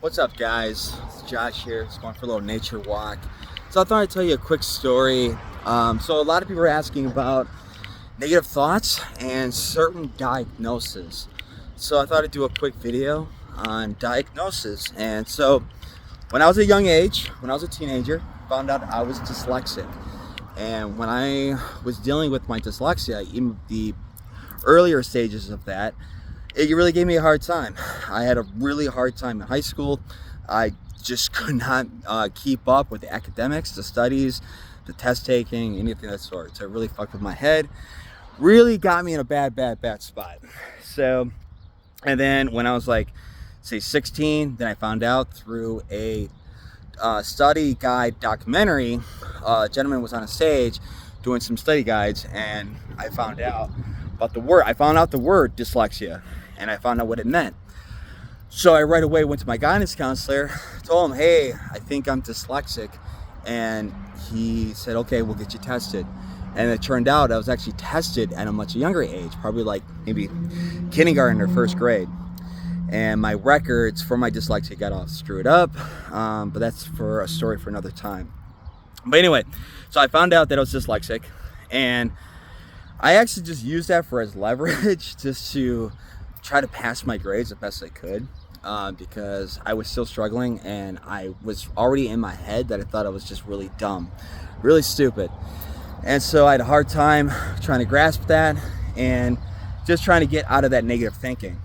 What's up, guys? It's Josh here. Just going for a little nature walk. So I thought I'd tell you a quick story. So a lot of people are asking about negative thoughts and certain diagnoses. So I thought I'd do a quick video on diagnosis. And so when I was a young age, when I was a teenager, found out I was dyslexic. And when I was dealing with my dyslexia, in the earlier stages of that, it really gave me a hard time. I had a really hard time in high school. I just could not keep up with the academics, the studies, the test taking, anything of that sort. So it really fucked with my head. Really got me in a bad spot. So, and then when I was like, say 16, then I found out through a study guide documentary, a gentleman was on a stage doing some study guides, and I found out about the word. I found out the word dyslexia, and I found out what it meant. So I right away went to my guidance counselor, told him, hey, I think I'm dyslexic. And he said, okay, we'll get you tested. And it turned out I was actually tested at a much younger age, probably like maybe kindergarten or first grade. And my records for my dyslexia got all screwed up, but that's for a story for another time. But anyway, so I found out that I was dyslexic, and I actually just used that as leverage just to try to pass my grades the best I could, because I was still struggling, and I was already in my head that I thought I was just really dumb, really stupid. And so I had a hard time trying to grasp that and just trying to get out of that negative thinking.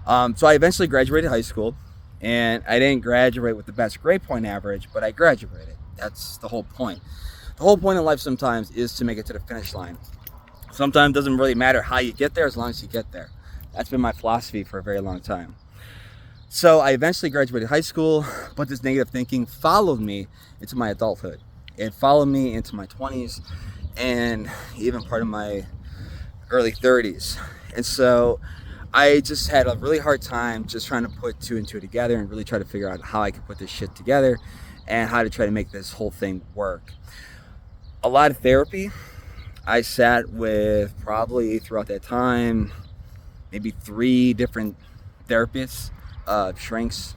So I eventually graduated high school, and I didn't graduate with the best grade point average, but I graduated. That's the whole point. The whole point in life sometimes is to make it to the finish line. Sometimes it doesn't really matter how you get there as long as you get there. That's been my philosophy for a very long time. So I eventually graduated high school, but this negative thinking followed me into my adulthood. It followed me into my 20s and even part of my early 30s. And so I just had a really hard time just trying to put two and two together and really try to figure out how I could put this shit together and how to try to make this whole thing work. A lot of therapy. I sat with probably throughout that time maybe 3 different therapists, shrinks,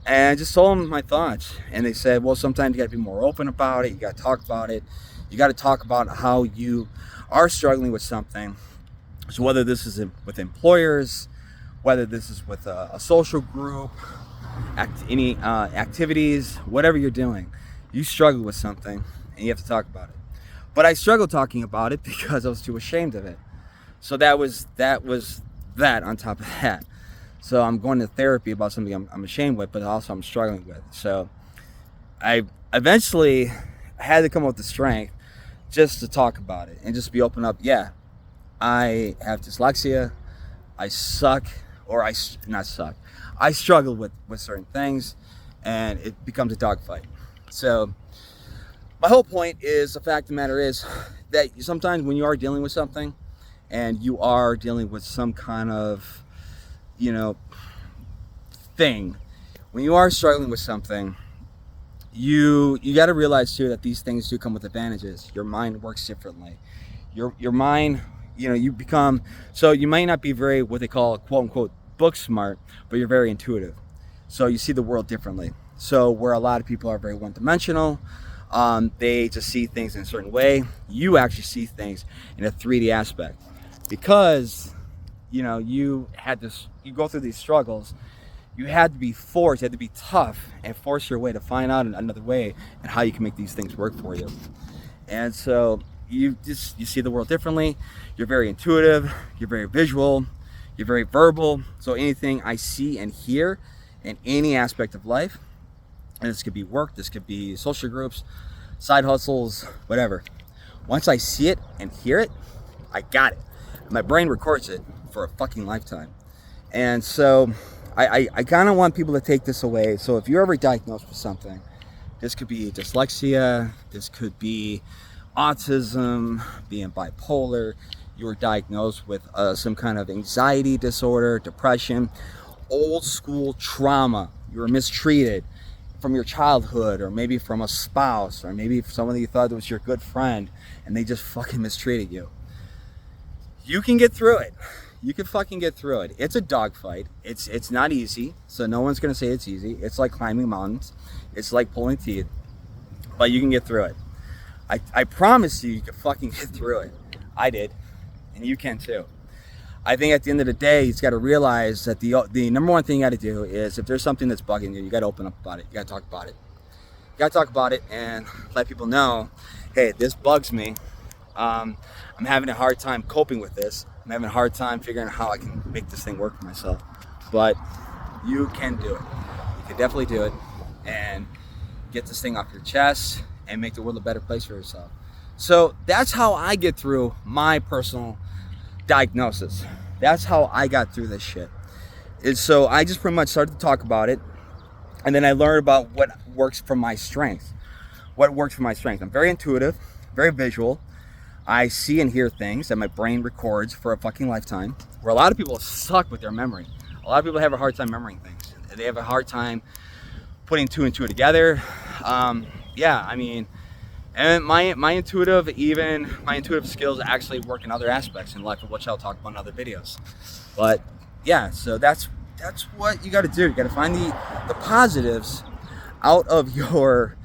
and I just told them my thoughts. And they said, well, sometimes you got to be more open about it. You got to talk about it. You got to talk about how you are struggling with something. So whether this is with employers, whether this is with a social group, any activities, whatever you're doing, you struggle with something and you have to talk about it. But I struggled talking about it because I was too ashamed of it. So that was that on top of that. So I'm going to therapy about something I'm ashamed with, but also I'm struggling with. So I eventually had to come up with the strength just to talk about it and just be open up. Yeah, I have dyslexia. I suck, or not suck. I struggle with certain things, and it becomes a dogfight. So my whole point is, the fact of the matter is that sometimes when you are dealing with something and you are dealing with some kind of, thing, when you are struggling with something, you got to realize too that these things do come with advantages. Your mind works differently. Your mind, you become, so you might not be very, what they call, quote unquote, book smart, but you're very intuitive. So you see the world differently. So where a lot of people are very one-dimensional, they just see things in a certain way. You actually see things in a 3D aspect, because you go through these struggles. You had to be forced, you had to be tough and force your way to find out another way and how you can make these things work for you. And so you see the world differently. You're very intuitive, you're very visual, you're very verbal. So anything I see and hear in any aspect of life, and this could be work, this could be social groups, side hustles, whatever. Once I see it and hear it, I got it. My brain records it for a fucking lifetime. And so I kind of want people to take this away. So if you're ever diagnosed with something, this could be dyslexia, this could be autism, being bipolar, you were diagnosed with some kind of anxiety disorder, depression, old school trauma, you were mistreated from your childhood, or maybe from a spouse, or maybe somebody you thought was your good friend and they just fucking mistreated you. You can get through it. You can fucking get through it. It's a dogfight. It's not easy, so no one's gonna say it's easy. It's like climbing mountains. It's like pulling teeth, but you can get through it. I promise you can fucking get through it. I did, and you can too. I think at the end of the day, you got to realize that the number one thing you got to do is, if there's something that's bugging you, you got to open up about it. You got to talk about it. You got to talk about it and let people know, hey, this bugs me. I'm having a hard time coping with this. I'm having a hard time figuring out how I can make this thing work for myself. But you can do it. You can definitely do it and get this thing off your chest and make the world a better place for yourself. So that's how I get through my personal diagnosis. That's how I got through this shit. And so I just pretty much started to talk about it, and then I learned about what works for my strength. What works for my strength. I'm very intuitive, very visual. I see and hear things that my brain records for a fucking lifetime, where a lot of people suck with their memory. A lot of people have a hard time remembering things. They have a hard time putting two and two together. Yeah, I mean, and my intuitive skills actually work in other aspects in life, which I'll talk about in other videos. But yeah, so that's what you got to do. You got to find the positives out of your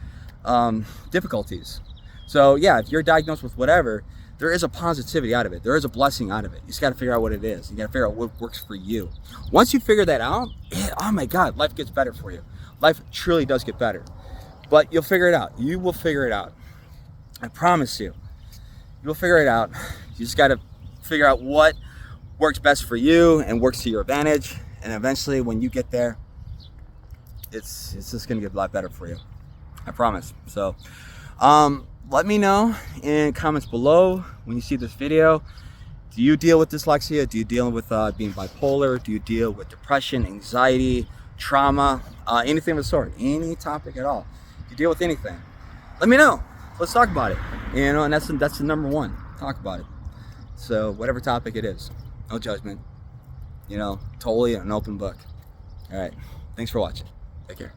difficulties. So yeah, if you're diagnosed with whatever, there is a positivity out of it. There is a blessing out of it. You just got to figure out what it is. You got to figure out what works for you. Once you figure that out, oh my God, life gets better for you. Life truly does get better. But you'll figure it out. You will figure it out. I promise you. You'll figure it out. You just got to figure out what works best for you and works to your advantage. And eventually, when you get there, it's just going to get a lot better for you. I promise. So, let me know in comments below when you see this video. Do you deal with dyslexia? Do you deal with being bipolar? Do you deal with depression, anxiety, trauma, anything of the sort? Any topic at all? Do you deal with anything? Let me know. Let's talk about it. You know, and that's the number one. Talk about it. So whatever topic it is, no judgment. You know, totally an open book. All right. Thanks for watching. Take care.